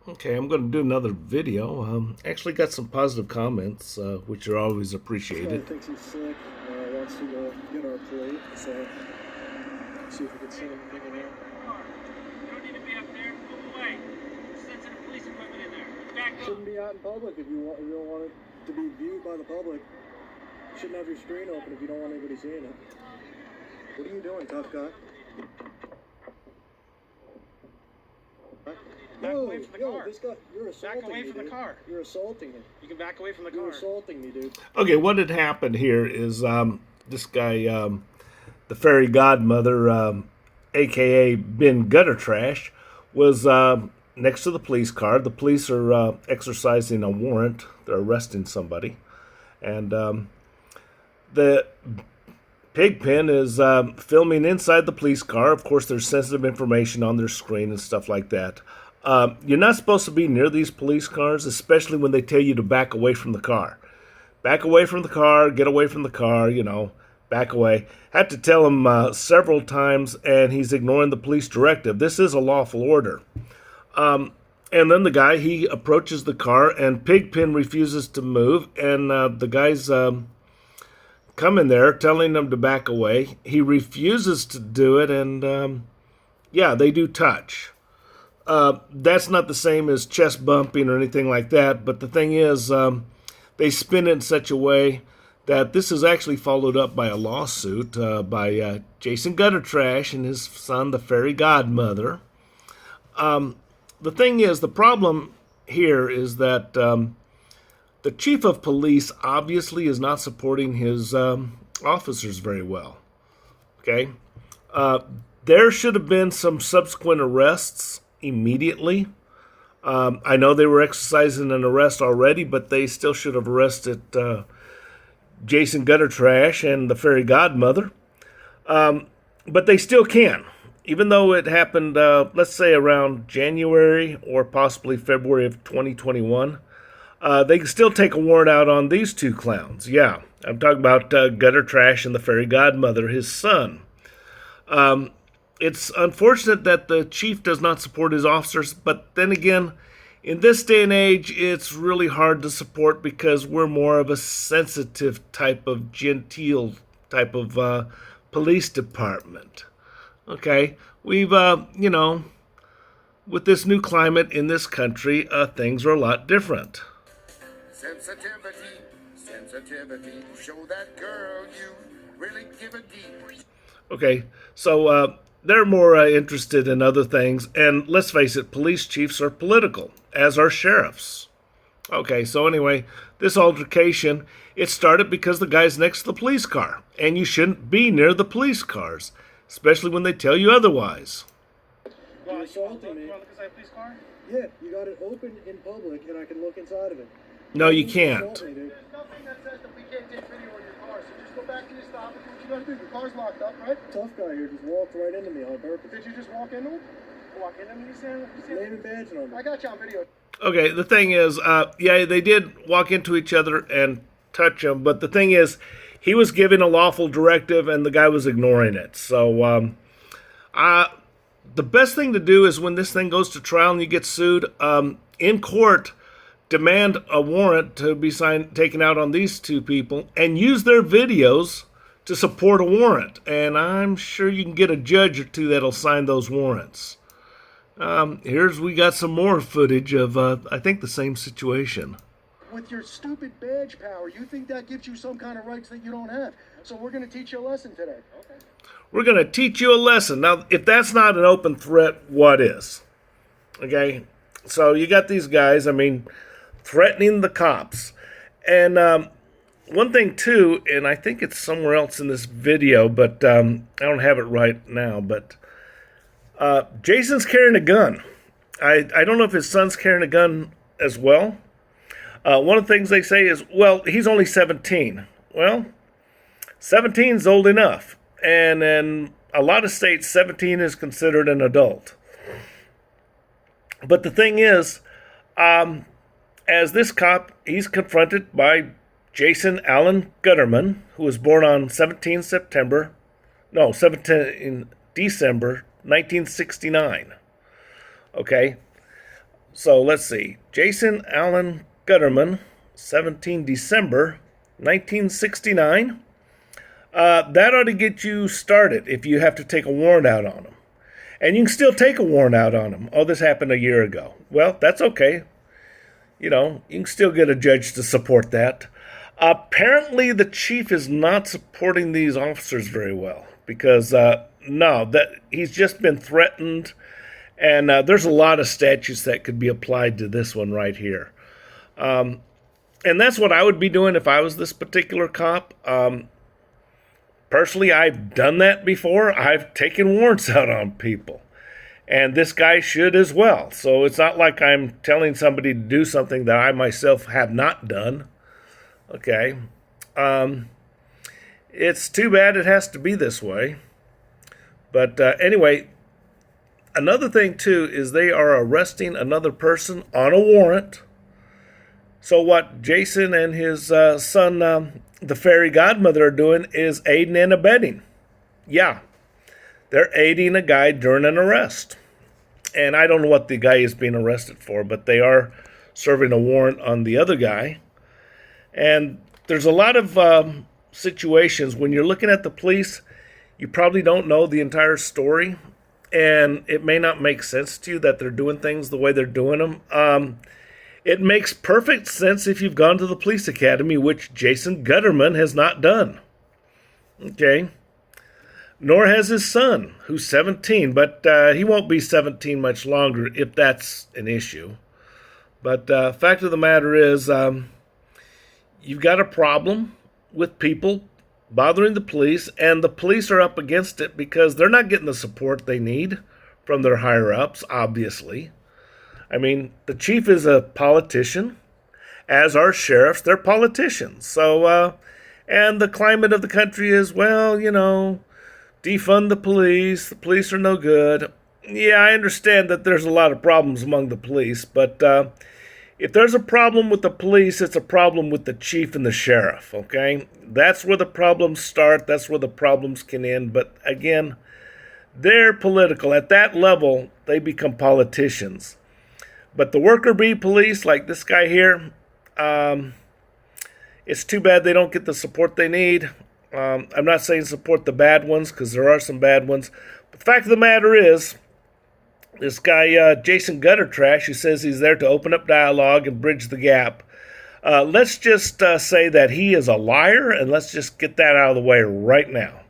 Okay, I'm going to do another video. Actually got some positive comments, which are always This guy appreciated. thinks he's slick, wants to get our plate, so see if we can send him a thing in here. You don't need to be up there. Move away. Send some police equipment in there. Back up. Shouldn't be out in public if you don't want it to be viewed by the public. You shouldn't have your screen open if you don't want anybody seeing it. What are you doing, tough guy? Back away from the car. This guy, you're assaulting me, Back away from the dude. car. You're assaulting me. You can back away from the You're car. assaulting me, dude. Okay, what had happened here is this guy, the Fairy Godmother, aka Ben Gutter Trash, was next to the police car. The police are exercising a warrant. They're arresting somebody. And the Pigpen is filming inside the police car. Of course, there's sensitive information on their screen and stuff like that. You're not supposed to be near these police cars, especially when they tell you to back away from the car. Back away from the car, get away from the car, back away. Had to tell him several times, and he's ignoring the police directive. This is a lawful order. And then the guy, he approaches the car, and Pigpen refuses to move, and the guy's coming there, telling him to back away. He refuses to do it, and yeah, they do touch. That's not the same as chest bumping or anything like that, but the thing is, they spin it in such a way that this is actually followed up by a lawsuit by Jason Gutter Trash and his son, the Fairy Godmother. The thing is, the problem here is that the chief of police obviously is not supporting his officers very well. Okay? There should have been some subsequent arrests immediately. I know they were exercising an arrest already, but they still should have arrested Jason Gutter Trash and the Fairy Godmother. But they still can. Even though it happened, let's say around January or possibly February of 2021, they can still take a warrant out on these two clowns. Yeah, I'm talking about Gutter Trash and the Fairy Godmother, his son. It's unfortunate that the chief does not support his officers, but then again, in this day and age, it's really hard to support because we're more of a sensitive type of genteel type of police department. Okay, we've, with this new climate in this country, things are a lot different. Sensitivity, sensitivity, show that girl you really give a deep. Okay, so they're more interested in other things, and let's face it, police chiefs are political, as are sheriffs. Okay, so anyway, this altercation, it started because the guy's next to the police car, and you shouldn't be near the police cars, especially when they tell you otherwise. You're assaulting me. You want to look inside a police car? Yeah, you got it open in public, and I can look inside of it. No, you Assault can't. me, dude. There's nothing that says that we can't take video in your car, so just go back to your stop and do what you gotta do. Your car's locked up, right? Tough guy here just walked right into me on purpose. Did you just walk into him? Walk into him, you see Name and badge number. I got you on video. Okay, the thing is, yeah, they did walk into each other and touch him, but the thing is, he was giving a lawful directive and the guy was ignoring it. So, the best thing to do is when this thing goes to trial and you get sued, in court, demand a warrant to be taken out on these two people and use their videos to support a warrant. And I'm sure you can get a judge or two that'll sign those warrants. We got some more footage of, I think, the same situation. With your stupid badge power, you think that gives you some kind of rights that you don't have. So we're going to teach you a lesson today. Okay. We're going to teach you a lesson. Now, if that's not an open threat, what is? Okay? So you got these guys, threatening the cops. And one thing, too, and I think it's somewhere else in this video, but I don't have it right now, but Jason's carrying a gun. I don't know if his son's carrying a gun as well. One of the things they say is, well, he's only 17. Well, 17 is old enough. And in a lot of states, 17 is considered an adult. But the thing is, as this cop, he's confronted by Jason Allen Gutterman, who was born on 17 December 1969. Okay? So let's see. Jason Allen Gutterman, 17 December 1969. That ought to get you started if you have to take a warrant out on him. And you can still take a warrant out on him. Oh, this happened a year ago. Well, that's okay. You can still get a judge to support that. Apparently, the chief is not supporting these officers very well because, that he's just been threatened. And there's a lot of statutes that could be applied to this one right here. And that's what I would be doing if I was this particular cop. Personally, I've done that before. I've taken warrants out on people. And this guy should as well. So it's not like I'm telling somebody to do something that I myself have not done. Okay. It's too bad it has to be this way. But anyway, another thing, too, is they are arresting another person on a warrant. So what Jason and his son, the Fairy Godmother, are doing is aiding and abetting. Yeah, they're aiding a guy during an arrest. And I don't know what the guy is being arrested for, but they are serving a warrant on the other guy. And there's a lot of situations when you're looking at the police, you probably don't know the entire story. And it may not make sense to you that they're doing things the way they're doing them. It makes perfect sense if you've gone to the police academy, which Jason Gutterman has not done. Okay. Nor has his son, who's 17, but he won't be 17 much longer if that's an issue. But fact of the matter is, you've got a problem with people bothering the police, and the police are up against it because they're not getting the support they need from their higher-ups, obviously. I mean, the chief is a politician, as are sheriffs. They're politicians. So, and the climate of the country is, defund the police are no good. Yeah, I understand that there's a lot of problems among the police, but if there's a problem with the police, it's a problem with the chief and the sheriff, okay? That's where the problems start. That's where the problems can end. But again, they're political. At that level, they become politicians. But the worker bee police, like this guy here, it's too bad they don't get the support they need. I'm not saying support the bad ones, because there are some bad ones. But the fact of the matter is, this guy, Jason Gutter Trash, who says he's there to open up dialogue and bridge the gap, let's just say that he is a liar, and let's just get that out of the way right now.